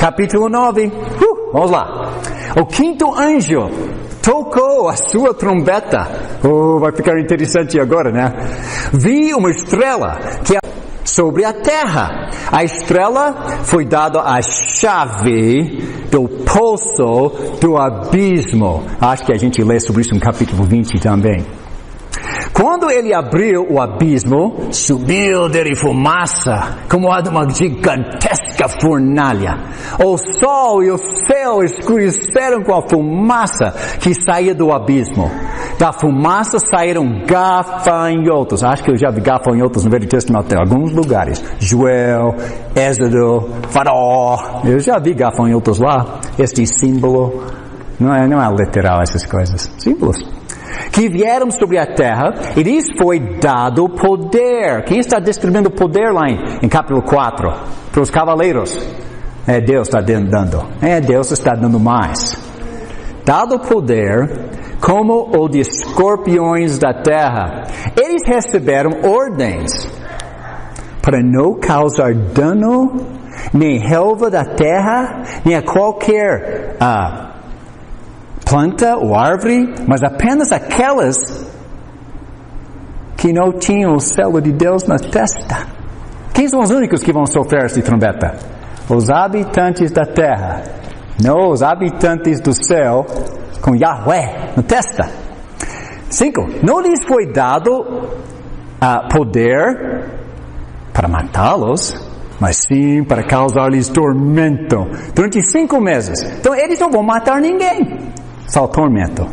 Capítulo 9. Vamos lá. O quinto anjo tocou a sua trombeta. Vai ficar interessante agora, né? Vi uma estrela que sobre a terra. A estrela foi dada a chave do poço do abismo. Acho que a gente lê sobre isso no capítulo 20 também. Quando ele abriu o abismo, subiu dele fumaça, como a de uma gigantesca fornalha. O sol e o céu escureceram com a fumaça que saía do abismo. Da fumaça saíram gafanhotos. Acho que eu já vi gafanhotos no Velho Testamento em alguns lugares. Joel, Êxodo, Faraó. Eu já vi gafanhotos lá. Este símbolo, não é literal essas coisas. Símbolos. Que vieram sobre a terra, e lhes foi dado poder. Quem está descrevendo poder lá em capítulo 4? Para os cavaleiros. Deus está dando. Deus está dando mais. Dado poder, como o de escorpiões da terra. Eles receberam ordens para não causar dano, nem relva da terra, nem a qualquer planta ou árvore, mas apenas aquelas que não tinham o selo de Deus na testa. Quem são os únicos que vão sofrer essa trombeta? Os habitantes da terra, não os habitantes do céu com Yahweh na testa. 5. Não lhes foi dado poder para matá-los, mas sim para causar-lhes tormento durante 5 meses. Então eles não vão matar ninguém. Só tormento.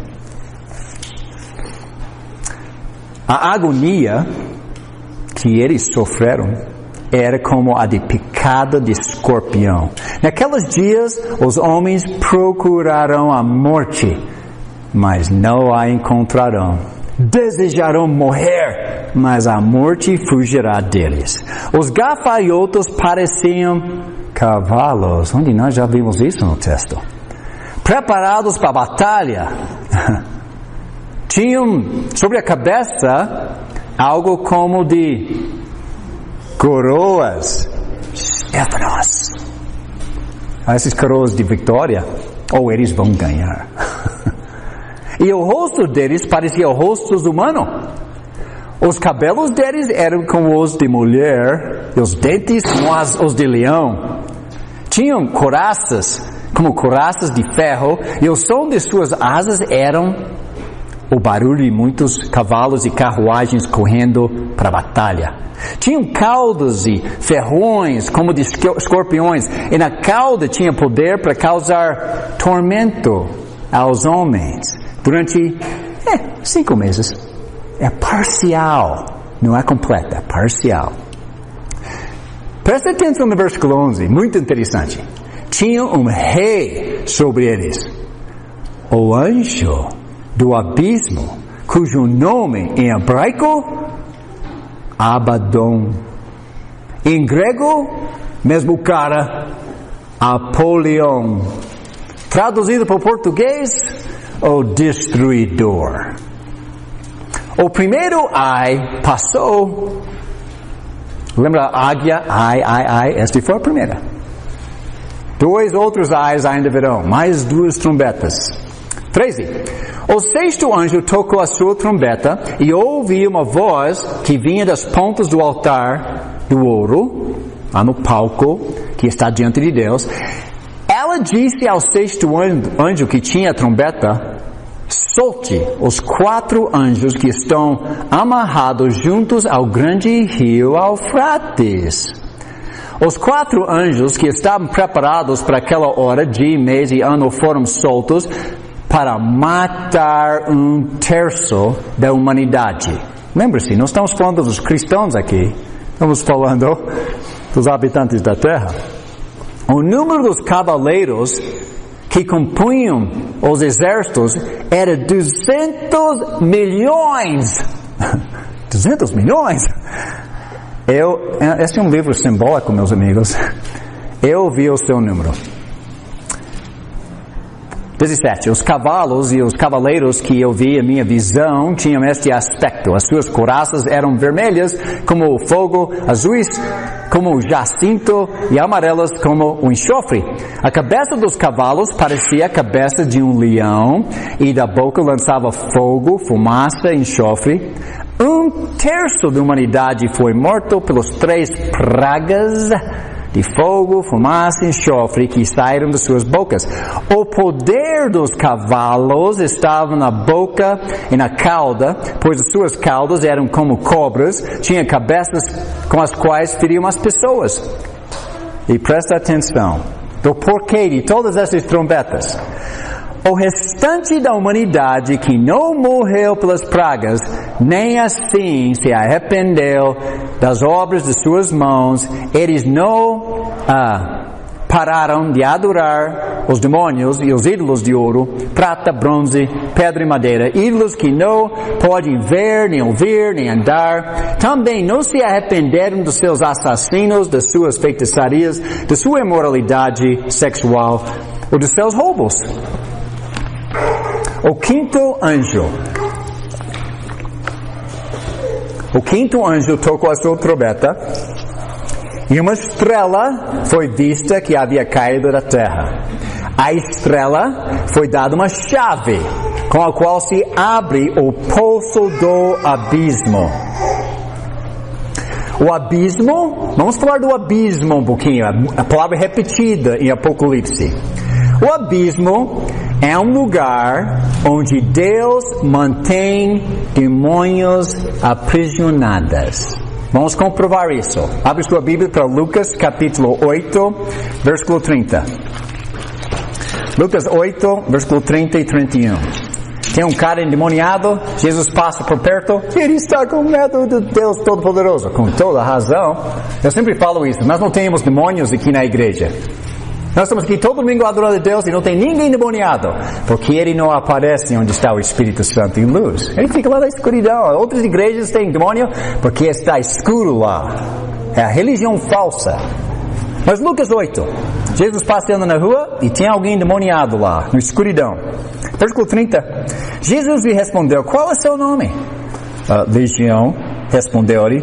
A agonia que eles sofreram era como a de picada de escorpião. Naqueles dias, os homens procurarão a morte, mas não a encontrarão. Desejarão morrer, mas a morte fugirá deles. Os gafanhotos pareciam cavalos. Onde nós já vimos isso no texto? Preparados para a batalha, tinham sobre a cabeça algo como de coroas. Stefanos. Essas coroas de vitória, ou eles vão ganhar. E o rosto deles parecia o rosto humano. Os cabelos deles eram como os de mulher, e os dentes como os de leão. Tinham couraças, como couraças de ferro, e o som de suas asas eram o barulho de muitos cavalos e carruagens correndo para a batalha. Tinham caudas e ferrões como de escorpiões, e na cauda tinha poder para causar tormento aos homens durante 5 meses. É parcial, não é completa, é parcial. Presta atenção no versículo 11, muito interessante. Tinha um rei sobre eles, o anjo do abismo, cujo nome em hebraico, Abaddon. Em grego, mesmo cara, Apolion. Traduzido para o português, o destruidor. O primeiro ai passou. Lembra a águia? Ai. Esta foi a primeira. 2 outros ais ainda virão. Mais 2 trombetas. 13. O 6º anjo tocou a sua trombeta e ouvi uma voz que vinha das pontas do altar do ouro, lá no palco, que está diante de Deus. Ela disse ao 6º anjo que tinha a trombeta: solte os 4 anjos que estão amarrados juntos ao grande rio Eufrates. Os 4 anjos que estavam preparados para aquela hora, dia, mês e ano foram soltos para matar 1/3 da humanidade. Lembre-se, não estamos falando dos cristãos aqui, estamos falando dos habitantes da terra. O número dos cavaleiros que compunham os exércitos era 200 milhões. 200 milhões? Esse é um livro simbólico, meus amigos. Eu vi o seu número. 17. Os cavalos e os cavaleiros que eu vi em minha visão tinham este aspecto. As suas couraças eram vermelhas como o fogo, azuis como o jacinto e amarelas como o enxofre. A cabeça dos cavalos parecia a cabeça de um leão e da boca lançava fogo, fumaça e enxofre. 1/3 da humanidade foi morto pelas 3 pragas de fogo, fumaça e enxofre que saíram das suas bocas. O poder dos cavalos estava na boca e na cauda, pois as suas caudas eram como cobras, tinha cabeças com as quais feriam as pessoas. E presta atenção, do porquê de todas essas trombetas. O restante da humanidade que não morreu pelas pragas, nem assim se arrependeu das obras de suas mãos, eles não pararam de adorar os demônios e os ídolos de ouro, prata, bronze, pedra e madeira, ídolos que não podem ver, nem ouvir, nem andar. Também não se arrependeram dos seus assassinos, das suas feitiçarias, da sua imoralidade sexual ou dos seus roubos. O quinto anjo tocou a sua trombeta e uma estrela foi vista que havia caído da terra. A estrela foi dada uma chave com a qual se abre o poço do abismo. O abismo, vamos falar do abismo um pouquinho, a palavra repetida em Apocalipse. O abismo é um lugar onde Deus mantém demônios aprisionados. Vamos comprovar isso. Abre sua Bíblia para Lucas capítulo 8, versículo 30. Lucas 8, versículo 30 e 31. Tem um cara endemoniado, Jesus passa por perto, e ele está com medo de Deus Todo-Poderoso. Com toda razão. Eu sempre falo isso, nós não temos demônios aqui na igreja. Nós estamos aqui todo domingo adorando a Deus e não tem ninguém endemoniado, porque ele não aparece onde está o Espírito Santo em luz. Ele fica lá na escuridão. Outras igrejas têm demônio porque está escuro lá. É a religião falsa. Mas Lucas 8, Jesus passando na rua e tinha alguém endemoniado lá, na escuridão. Versículo 30. Jesus lhe respondeu, qual é seu nome? Legião, respondeu-lhe,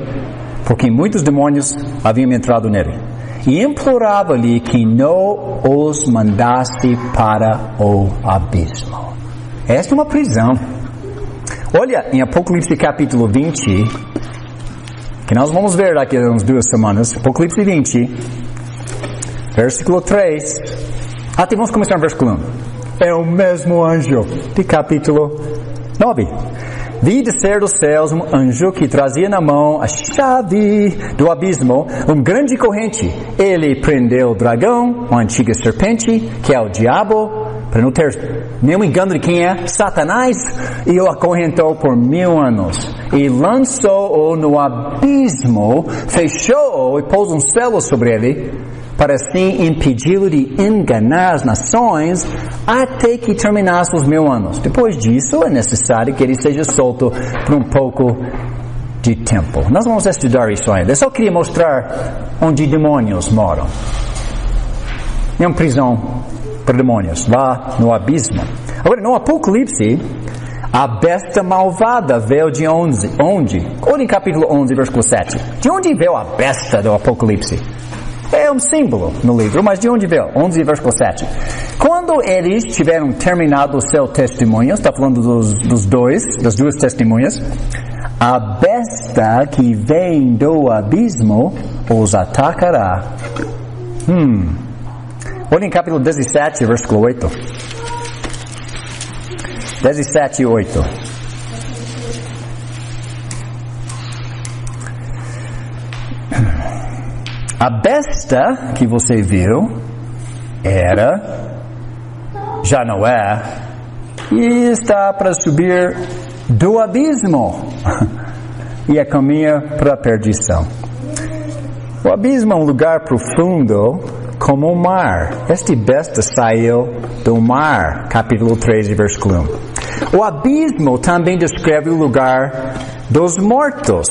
porque muitos demônios haviam entrado nele. E implorava-lhe que não os mandasse para o abismo. Esta é uma prisão. Olha em Apocalipse capítulo 20, que nós vamos ver daqui a umas 2 semanas. Apocalipse 20, versículo 3. Vamos começar no versículo 1. É o mesmo anjo de capítulo 9. Vi descer dos céus um anjo que trazia na mão a chave do abismo, uma grande corrente. Ele prendeu o dragão, uma antiga serpente, que é o diabo, para não ter nenhum engano de quem é, Satanás, e o acorrentou por 1000 anos. E lançou-o no abismo, fechou-o e pôs um selo sobre ele, para assim impedi-lo de enganar as nações até que terminasse os 1000 anos. Depois disso, é necessário que ele seja solto por um pouco de tempo. Nós vamos estudar isso ainda. Eu só queria mostrar onde demônios moram. É uma prisão para demônios, lá no abismo. Agora, no Apocalipse, a besta malvada veio de onde? Olha em capítulo 11, versículo 7. De onde veio a besta do Apocalipse? É um símbolo no livro, mas de onde veio? 11, versículo 7. Quando eles tiveram terminado o seu testemunho, está falando das duas testemunhas, a besta que vem do abismo os atacará. Olha em capítulo 17, versículo 8. 17 e 8. A besta que você viu já não é, e está para subir do abismo e a caminha para a perdição. O abismo é um lugar profundo como o mar. Este besta saiu do mar, capítulo 3, versículo 1. O abismo também descreve o lugar dos mortos.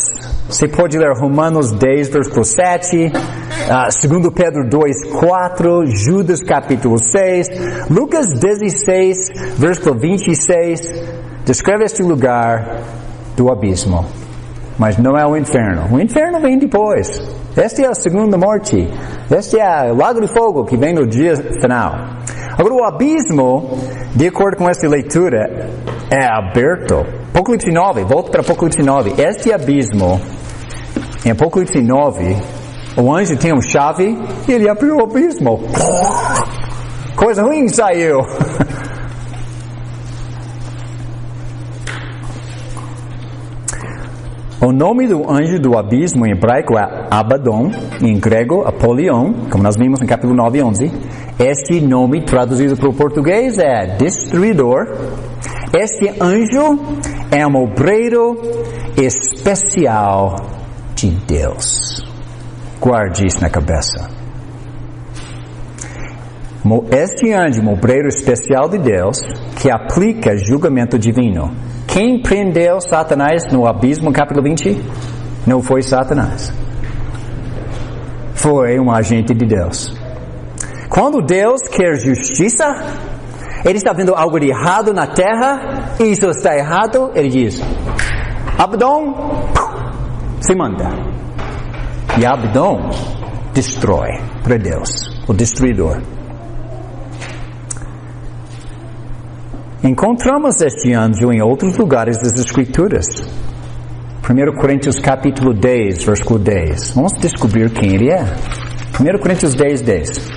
Você pode ler Romanos 10, versículo 7, 2 Pedro 2, 4, Judas capítulo 6, Lucas 16, versículo 26, descreve este lugar do abismo. Mas não é o inferno. O inferno vem depois. Esta é a segunda morte. Este é o lago de fogo que vem no dia final. Agora o abismo, de acordo com essa leitura, é aberto. Apocalipse 9, volta para Apocalipse 9. Este abismo, em Apocalipse 9, o anjo tem uma chave e ele abriu o abismo. Coisa ruim saiu. O nome do anjo do abismo em hebraico é Abaddon, em grego Apolion, como nós vimos no capítulo 9 e 11. Este nome traduzido para o português é Destruidor. Este anjo é um obreiro especial de Deus. Guarde isso na cabeça. Este anjo, um obreiro especial de Deus, que aplica julgamento divino. Quem prendeu Satanás no abismo, capítulo 20? Não foi Satanás. Foi um agente de Deus. Quando Deus quer justiça, Ele está vendo algo de errado na terra, e isso está errado, Ele diz, Abaddon, se manda. E Abaddon destrói para Deus, o destruidor. Encontramos este anjo em outros lugares das Escrituras. 1 Coríntios capítulo 10, versículo 10. Vamos descobrir quem ele é. 1 Coríntios 10, 10.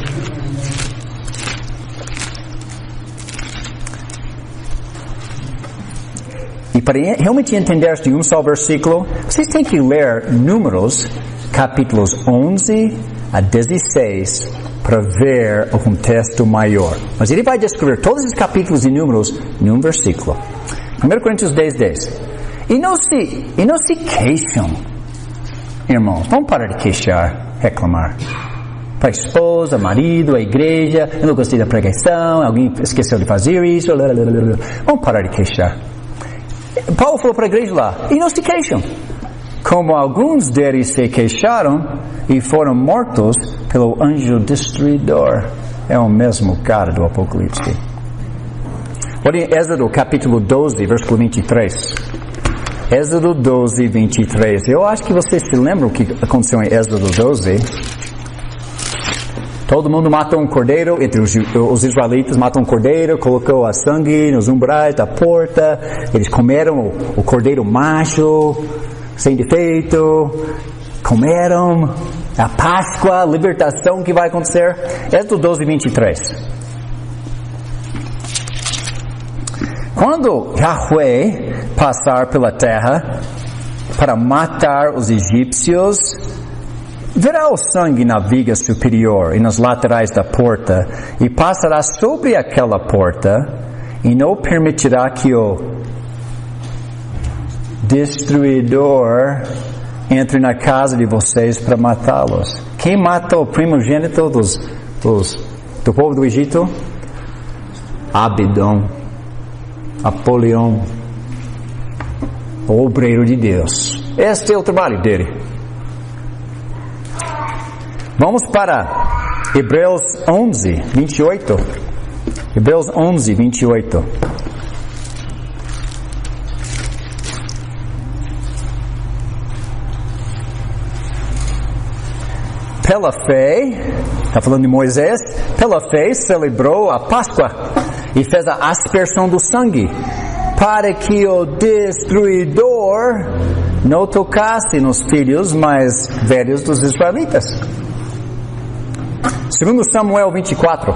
E para realmente entender este um só versículo, vocês têm que ler Números, capítulos 11 a 16, para ver o contexto maior. Mas ele vai descrever todos os capítulos de Números num versículo. 1 Coríntios 10, 10. E não se queixam, irmãos. Vamos parar de queixar, reclamar. Para a esposa, marido, a igreja, eu não gostei da pregação, alguém esqueceu de fazer isso. Vamos parar de queixar. Paulo falou para a igreja lá, e não se queixam. Como alguns deles se queixaram e foram mortos pelo anjo destruidor. É o mesmo cara do Apocalipse. Olha em Êxodo capítulo 12, versículo 23. Êxodo 12, 23. Eu acho que vocês se lembram o que aconteceu em Êxodo 12. Todo mundo matou um cordeiro, entre os israelitas matam um cordeiro, colocou a sangue nos umbrais da porta, eles comeram o cordeiro macho, sem defeito, comeram a Páscoa, a libertação que vai acontecer. Êxodo 12, 23. Quando Yahweh passar pela terra para matar os egípcios, verá o sangue na viga superior e nas laterais da porta, e passará sobre aquela porta, e não permitirá que o destruidor entre na casa de vocês para matá-los. Quem mata o primogênito do povo do Egito? Abaddon, Apolion, o obreiro de Deus. Este é o trabalho dele. Vamos para Hebreus 11, 28. Hebreus 11, 28. Pela fé, está falando de Moisés, pela fé celebrou a Páscoa e fez a aspersão do sangue, para que o destruidor não tocasse nos filhos mais velhos dos israelitas. 2 Samuel 24.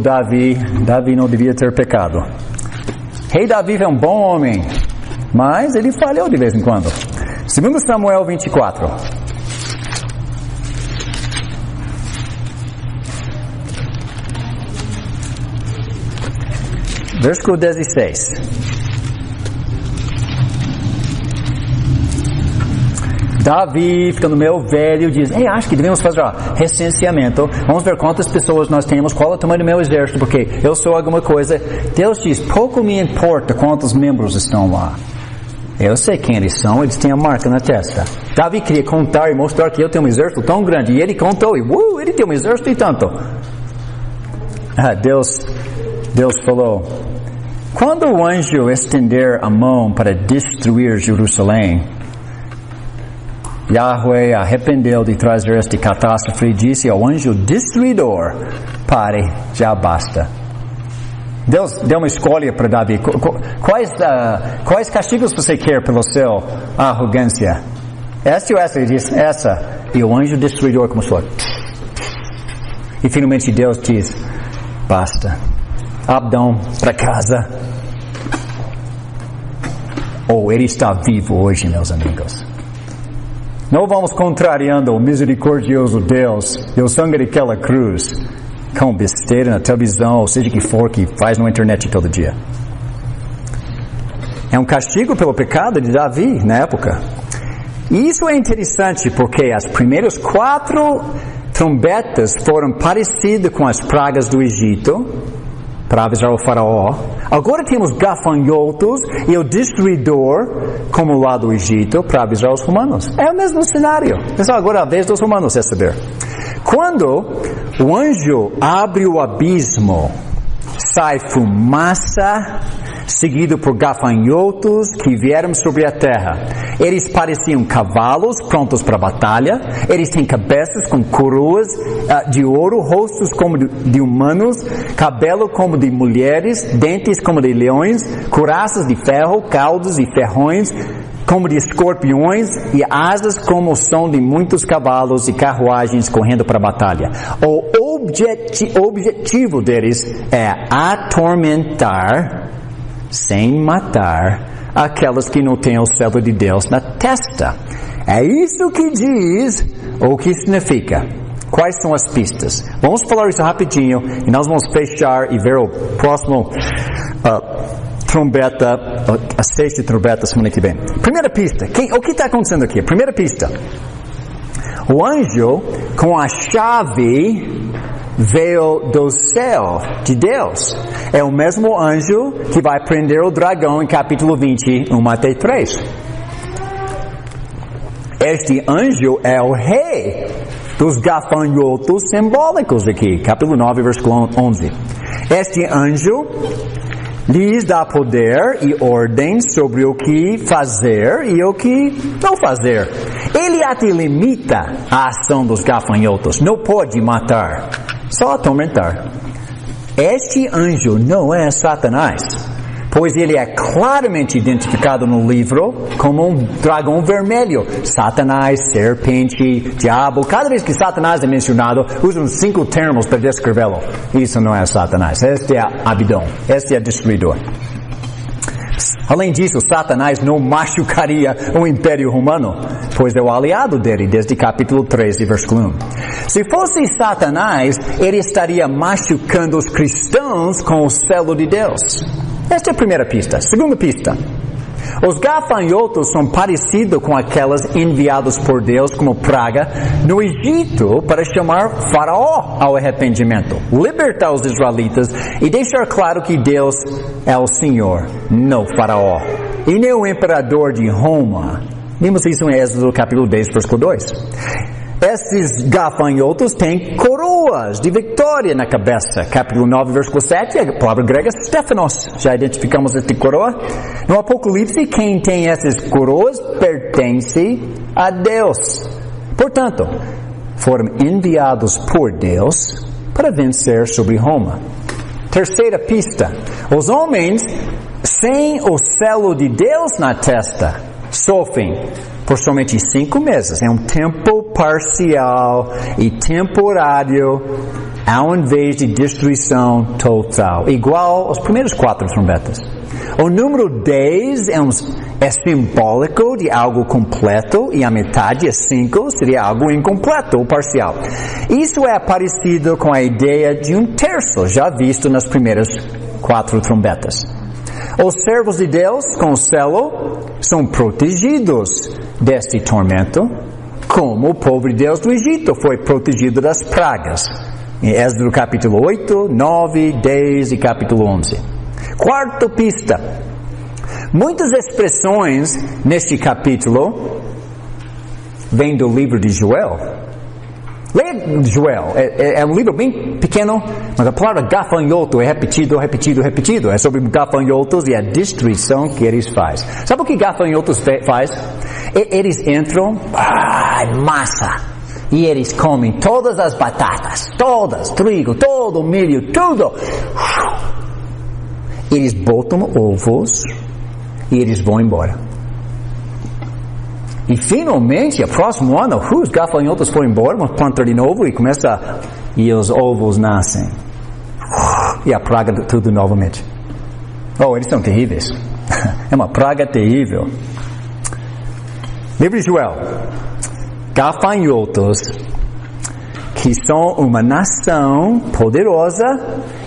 Davi não devia ter pecado. Rei Davi é um bom homem, mas ele falhou de vez em quando. 2 Samuel 24. Versículo 16. Davi, ficando meio velho, diz, acho que devemos fazer recenseamento. Vamos ver quantas pessoas nós temos, qual é o tamanho do meu exército, porque eu sou alguma coisa. Deus diz, pouco me importa quantos membros estão lá. Eu sei quem eles são, eles têm a marca na testa. Davi queria contar e mostrar que eu tenho um exército tão grande, e ele contou, e ele tem um exército e tanto. Deus falou, quando o anjo estender a mão para destruir Jerusalém, Yahweh arrependeu de trazer esta catástrofe e disse ao anjo destruidor: pare, já basta. Deus deu uma escolha para Davi. Quais castigos você quer pela sua arrogância? Essa ou essa? Ele diz, essa. E o anjo destruidor começou. E finalmente Deus diz, basta. Abdão para casa. Ele está vivo hoje, meus amigos. Não vamos contrariando o misericordioso Deus e o sangue daquela cruz com besteira na televisão, ou seja que for, que faz na internet todo dia. É um castigo pelo pecado de Davi na época. E isso é interessante porque as primeiras 4 trombetas foram parecidas com as pragas do Egito, para avisar o faraó. Agora temos gafanhotos e o destruidor como lá do Egito, para avisar os romanos. É o mesmo cenário. Pessoal, agora é a vez dos romanos receber. Quando o anjo abre o abismo, sai fumaça, seguido por gafanhotos que vieram sobre a terra. Eles pareciam cavalos prontos para a batalha. Eles têm cabeças com coroas de ouro, rostos como de humanos, cabelo como de mulheres, dentes como de leões, couraças de ferro, caudos e ferrões como de escorpiões e asas como o som de muitos cavalos e carruagens correndo para a batalha. O objetivo deles é atormentar, sem matar, aquelas que não têm o selo de Deus na testa. É isso que diz o que significa. Quais são as pistas? Vamos falar isso rapidinho e nós vamos fechar e ver o próximo trombeta, a 6ª trombeta semana que vem. Primeira pista. O que está acontecendo aqui? Primeira pista. O anjo com a chave veio do céu de Deus. É o mesmo anjo que vai prender o dragão em capítulo 20, 1 até 3. Este anjo é o rei dos gafanhotos simbólicos aqui, capítulo 9, versículo 11. Este anjo lhes dá poder e ordem sobre o que fazer e o que não fazer. Ele até limita a ação dos gafanhotos. Não pode matar, só atormentar. Este anjo não é Satanás, pois ele é claramente identificado no livro como um dragão vermelho. Satanás, serpente, diabo. Cada vez que Satanás é mencionado, usam 5 termos para descrevê-lo. Isso não é Satanás. Este é Abidão. Este é destruidor. Além disso, Satanás não machucaria o Império Romano, pois é o aliado dele desde capítulo 13, versículo 1. Se fosse Satanás, ele estaria machucando os cristãos com o selo de Deus. Esta é a primeira pista. Segunda pista. Os gafanhotos são parecidos com aquelas enviadas por Deus como praga no Egito para chamar Faraó ao arrependimento, libertar os israelitas e deixar claro que Deus é o Senhor, não Faraó, e nem o imperador de Roma. Vimos isso em Êxodo capítulo 10, versículo 2. Estes gafanhotos têm coroas de vitória na cabeça. Capítulo 9, versículo 7, a palavra grega é Stephanos. Já identificamos esta coroa. No Apocalipse, quem tem essas coroas pertence a Deus. Portanto, foram enviados por Deus para vencer sobre Roma. Terceira pista. Os homens sem o selo de Deus na testa sofrem por somente 5 meses. É um tempo parcial e temporário, ao invés de destruição total. Igual aos primeiros 4 trombetas. O número 10 é simbólico de algo completo e a metade, 5, seria algo incompleto ou parcial. Isso é parecido com a ideia de 1/3, já visto nas primeiras 4 trombetas. Os servos de Deus com o selo são protegidos deste tormento, como o povo de Deus do Egito foi protegido das pragas. Em Êxodo capítulo 8, 9, 10 e capítulo 11. Quarta pista. Muitas expressões neste capítulo vêm do livro de Joel. Leia Joel, é um livro bem pequeno, mas a palavra gafanhoto é repetido. É sobre gafanhotos e a destruição que eles fazem. Sabe o que gafanhotos faz? Eles entram massa. E eles comem todas as batatas, todas, trigo, todo milho, tudo. Eles botam ovos e eles vão embora. E finalmente, no próximo ano, os gafanhotos foram embora, vão plantar de novo e os ovos nascem. E a praga tudo novamente. Eles são terríveis. É uma praga terrível. Livro de Joel. Gafanhotos, que são uma nação poderosa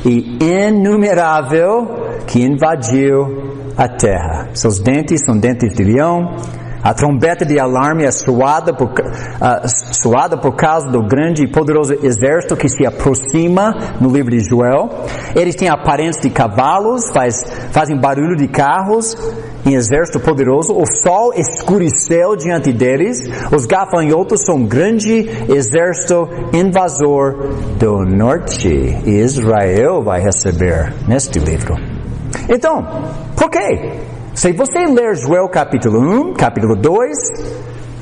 e inumerável que invadiu a terra. Seus dentes são dentes de leão. A trombeta de alarme é soada por causa do grande e poderoso exército que se aproxima no livro de Joel. Eles têm aparência de cavalos, fazem barulho de carros em exército poderoso. O sol escureceu diante deles. Os gafanhotos são um grande exército invasor do norte. E Israel vai receber neste livro. Então, por quê? Se você ler Joel capítulo 1, capítulo 2,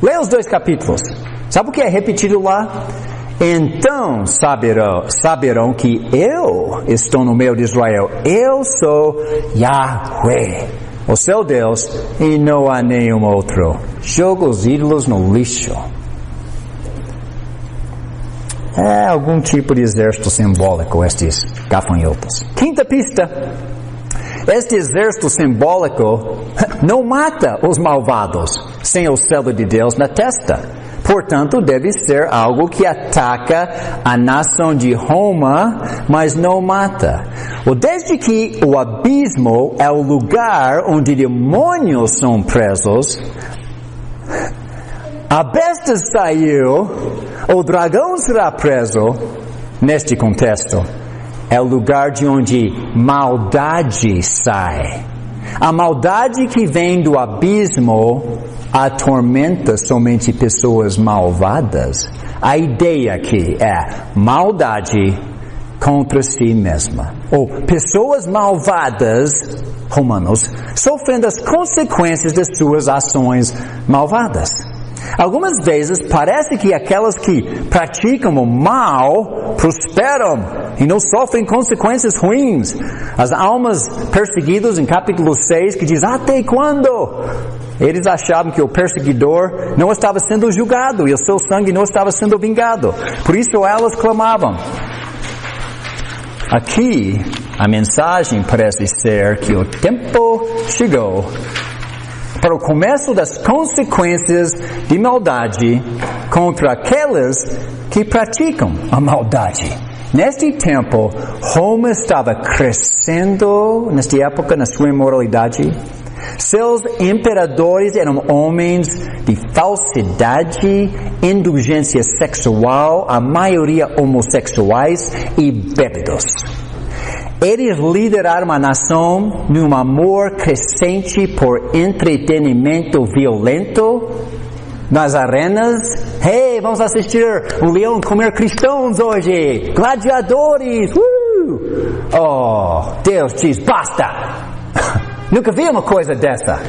lê os 2 capítulos. Sabe o que é repetido lá? Então saberão que eu estou no meio de Israel. Eu sou Yahweh, o seu Deus, e não há nenhum outro. Joga os ídolos no lixo. É algum tipo de exército simbólico, estes gafanhotos. Quinta pista. Este exército simbólico não mata os malvados sem o selo de Deus na testa. Portanto, deve ser algo que ataca a nação de Roma, mas não mata. Desde que o abismo é o lugar onde demônios são presos, a besta saiu, o dragão será preso. Neste contexto, é o lugar de onde maldade sai. A maldade que vem do abismo atormenta somente pessoas malvadas. A ideia aqui é maldade contra si mesma. Ou pessoas malvadas, romanos, sofrendo as consequências das suas ações malvadas. Algumas vezes parece que aquelas que praticam o mal prosperam e não sofrem consequências ruins. As almas perseguidas em capítulo 6 que diz, até quando? Eles achavam que o perseguidor não estava sendo julgado e o seu sangue não estava sendo vingado. Por isso elas clamavam. Aqui a mensagem parece ser que o tempo chegou para o começo das consequências de maldade contra aqueles que praticam a maldade. Neste tempo, Roma estava crescendo, nesta época, na sua imoralidade. Seus imperadores eram homens de falsidade, indulgência sexual, a maioria homossexuais e bêbados. Eles lideraram a nação num amor crescente por entretenimento violento nas arenas. Hey, vamos assistir o leão comer cristãos hoje, gladiadores. Oh, Deus diz, basta. Nunca vi uma coisa dessa.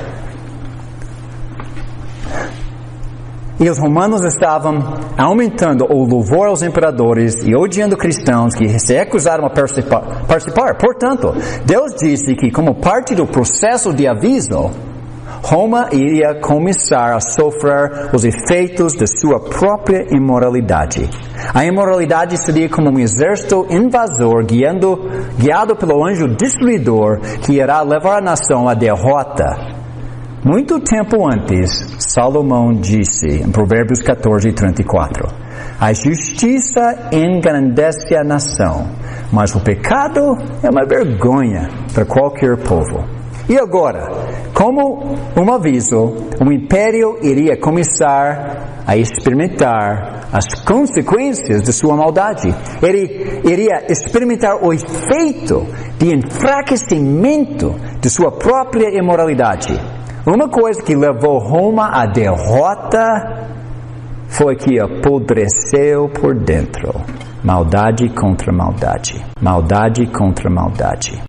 E os romanos estavam aumentando o louvor aos imperadores e odiando cristãos que se recusaram a participar. Portanto, Deus disse que, como parte do processo de aviso, Roma iria começar a sofrer os efeitos de sua própria imoralidade. A imoralidade seria como um exército invasor guiado pelo anjo destruidor que irá levar a nação à derrota. Muito tempo antes, Salomão disse em Provérbios 14:34, a justiça engrandece a nação, mas o pecado é uma vergonha para qualquer povo. E agora, como um aviso, o império iria começar a experimentar as consequências de sua maldade. Ele iria experimentar o efeito de enfraquecimento de sua própria imoralidade. Uma coisa que levou Roma à derrota foi que apodreceu por dentro. Maldade contra maldade. Maldade contra maldade.